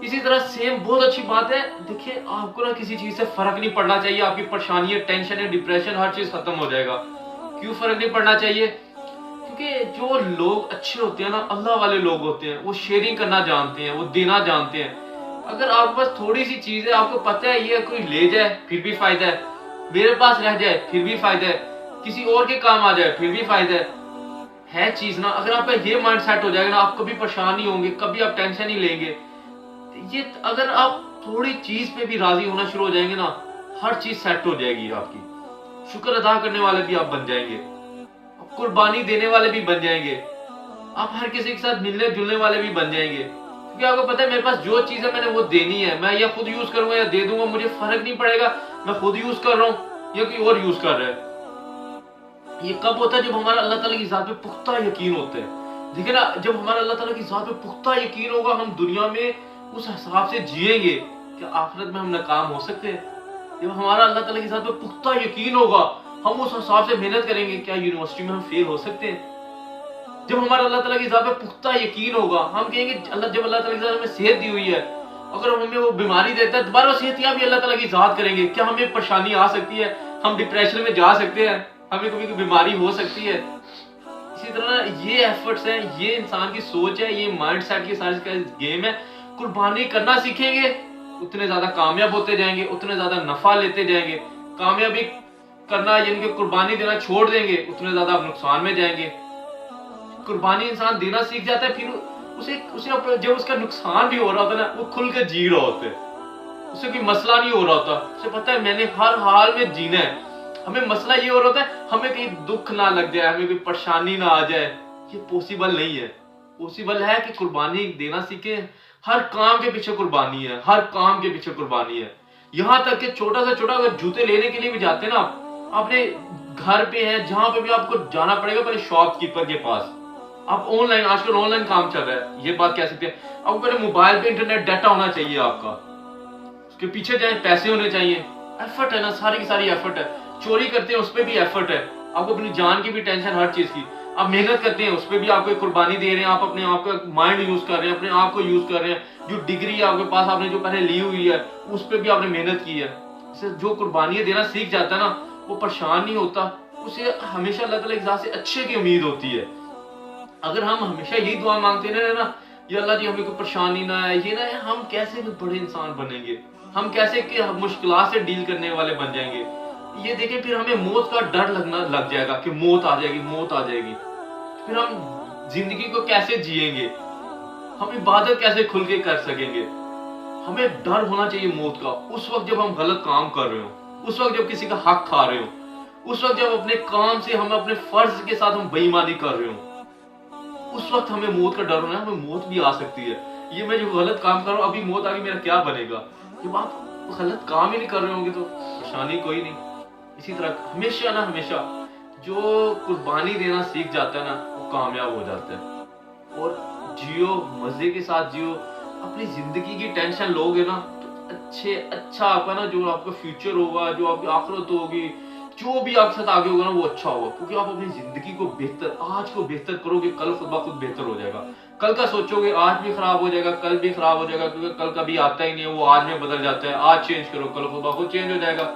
इसी तरह सेम बहुत अच्छी बात है, देखिए आपको ना किसी चीज़ से फ़र्क नहीं पड़ना चाहिए, आपकी परेशानी, टेंशन है, डिप्रेशन, हर चीज़ खत्म हो जाएगा। क्यों फ़र्क नहीं पड़ना चाहिए? क्योंकि जो लोग अच्छे होते हैं ना, अल्लाह वाले लोग होते हैं, वो शेयरिंग करना जानते हैं, वो देना जानते हैं। अगर आपके पास थोड़ी-सी चीज़ है, आपको पता है ये कोई ले जाए फिर भी फ़ायदा है, मेरे पास रह जाए फिर भी फ़ायदा है, किसी और के काम आ जाए फिर भी फ़ायदा है चीज़ ना, अगर आपका ये माइंड सेट हो जाएगा ना, आप कभी परेशान नहीं होंगे, कभी आप टेंशन नहीं लेंगे। ये अगर आप थोड़ी चीज़ पे भी राज़ी होना शुरू हो जाएँगे ना, हर चीज़ सेट हो जाएगी आपकी। शुक्र अदा करने वाले भी आप बन जाएँगे, कुर्बानी देने वाले भी बन जाएँगे। आप हर किसी के साथ मिलने-जुलने वाले भी बन जाएँगे। क्योंकि आपको पता है मेरे पास जो चीज़ है मैंने वो देनी है। मैं या खुद यूज़ करूँगा या दे दूँगा, मुझे फ़र्क नहीं पड़ेगा, मैं खुद यूज़ कर रहा हूँ या कोई और यूज़ कर रहा है। ये कब होता है? जब हमारा अल्लाह ताला की ज़ात पे पुख्ता यकीन होता है। देखिए ना, जब हमारा अल्लाह ताला की ज़ात पे पुख्ता यकीन होगा, हम दुनिया में उस हिसाब से जिएँगे, क्या आखिरत में हम नाकाम हो सकते हैं? जब हमारा अल्लाह ताला की ज़ात पे पुख्ता यकीन होगा, हम उस हिसाब से मेहनत करेंगे, क्या यूनिवर्सिटी में हम फेल हो सकते हैं? जब हमारा अल्लाह ताला की ज़ात पे पुख्ता यकीन होगा, हम कहेंगे जब अल्लाह ताला की ज़ात हमें सेहत दी हुई है, अगर हमें वो बीमारी देता है, दोबारा सेहतयाब भी अल्लाह ताला की ज़ात करेंगे। क्या हमें परेशानी आ सकती है? हम डिप्रेशन में जा सकते हैं? हमें कभी कोई बीमारी हो सकती है? इसी तरह ये एफर्ट्स हैं, ये इंसान की सोच है, ये माइंडसेट की सारी का गेम है। कुर्बानी करना सीखेंगे, उतने ज़्यादा कामयाब होते जाएँगे, उतने ज़्यादा नफ़ा लेते जाएँगे। कामयाबी करना यानी कि कुर्बानी देना छोड़ देंगे, उतने ज़्यादा आप नुकसान में जाएँगे। कुर्बानी इंसान देना सीख जाता है, फिर उसे उसे जब उसका नुकसान भी हो रहा होता है ना, वो खुल के जी रहा होता है। उसे कोई मसला नहीं हो रहा होता। उसे पता है मैंने हर हाल में जीना है। हमें मसला ये हो रहा होता है, हमें कहीं दुःख ना लग जाए, हमें कोई परेशानी ना आ जाए। ये पॉसिबल नहीं है। पॉसिबल है कि कुर्बानी देना सीखें। हर काम के पीछे कुर्बानी है, हर काम के पीछे कुर्बानी है। यहाँ तक कि छोटा से छोटा अगर जूते लेने के लिए भी जाते हैं ना आप, अपने घर पे हैं, जहाँ पे भी आपको जाना पड़ेगा पहले शॉपकीपर के पास। आप ऑनलाइन, आजकल ऑनलाइन काम चल रहा है, ये बात कह सकते हैं। आपको पहले मोबाइल पे इंटरनेट डाटा होना चाहिए आपका। उसके पीछे जाए पैसे होने चाहिए। एफर्ट है ना, सारी की सारी एफर्ट है। चोरी करते हैं, उसपे भी एफर्ट है। आपको अपनी जान की भी टेंशन, हर चीज की। आप मेहनत करते हैं, उसपे भी आपको एक कुर्बानी दे रहे हैं। आप अपने आप का माइंड यूज कर रहे हैं, अपने आप को यूज कर रहे हैं। जो डिग्री है आपके पास, आपने जो पहले ली हुई है, उस पे भी आपने मेहनत की है। इससे जो कुर्बानियां देना सीख जाता है ना, वो परेशान नहीं होता। उसे हमेशा अल्लाह ताला की ज़ात से अच्छे की उम्मीद होती है। अगर हम हमेशा यही दुआ मांगते रहे ना, या अल्लाह जी हमें कोई परेशानी ना आए, ये ना है, हम कैसे कोई बड़े इंसान बनेंगे? हम कैसे कि मुश्किलात से डील करने वाले बन जाएंगे? ये देखें, फिर हमें मौत का डर लगना लग जाएगा कि मौत आ जाएगी, मौत आ जाएगी। फिर हम जिंदगी को कैसे जिएंगे? हम इबादत कैसे खुल के कर सकेंगे? हमें डर होना चाहिए मौत का, उस वक्त जब हम गलत काम कर रहे हो, उस वक्त जब किसी का हक खा रहे हो, उस वक्त जब अपने काम से हम अपने फर्ज के साथ हम बेईमानी कर रहे हो, उस वक्त हमें मौत का डर होना है। हमें मौत भी आ सकती है। ये मैं जो गलत काम कर रहा हूँ, अभी मौत आ गई, मेरा क्या बनेगा? जब आप गलत काम ही नहीं कर रहे होंगे तो परेशानी कोई नहीं। इसी तरह हमेशा ना, हमेशा जो कुर्बानी देना सीख जाता है ना, वो कामयाब हो जाता है। और जियो, मजे के साथ जियो। अपनी जिंदगी की टेंशन लोगे ना, तो अच्छा आपका ना, जो आपका फ्यूचर होगा, जो आपकी आखिरत होगी, जो भी आपके साथ आगे होगा ना, वो अच्छा होगा। क्योंकि आप अपनी जिंदगी को बेहतर, आज को बेहतर करोगे, कल खुद ब खुद बेहतर हो जाएगा। कल का सोचोगे, आज भी खराब हो जाएगा, कल भी खराब हो जाएगा, क्योंकि कल कभी आता ही नहीं है, वो आज में बदल जाता है। आज चेंज करो, कल खुद ब खुद चेंज हो जाएगा।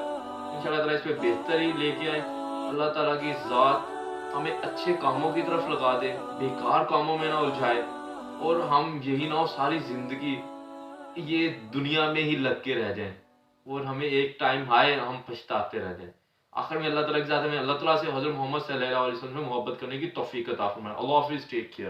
इंशाल्लाह ताला इस पे बेहतर ही लेके आए। अल्लाह ताला की ज़ात हमें अच्छे कामों की तरफ लगा दे, बेकार कामों में ना उलझाए, और हम यही ना हो सारी जिंदगी ये दुनिया में ही लग के रह जाएं, और हमें एक टाइम आए हम पछताते रह जाएं। आखिर में अल्लाह ताला के साथ हमें अल्लाह ताला से, हज़रत मोहम्मद सल्लल्लाहु अलैहि वसल्लम से मोहब्बत करने की तौफीक अता फरमाए। अल्लाह हाफ़िज़, टेक केयर।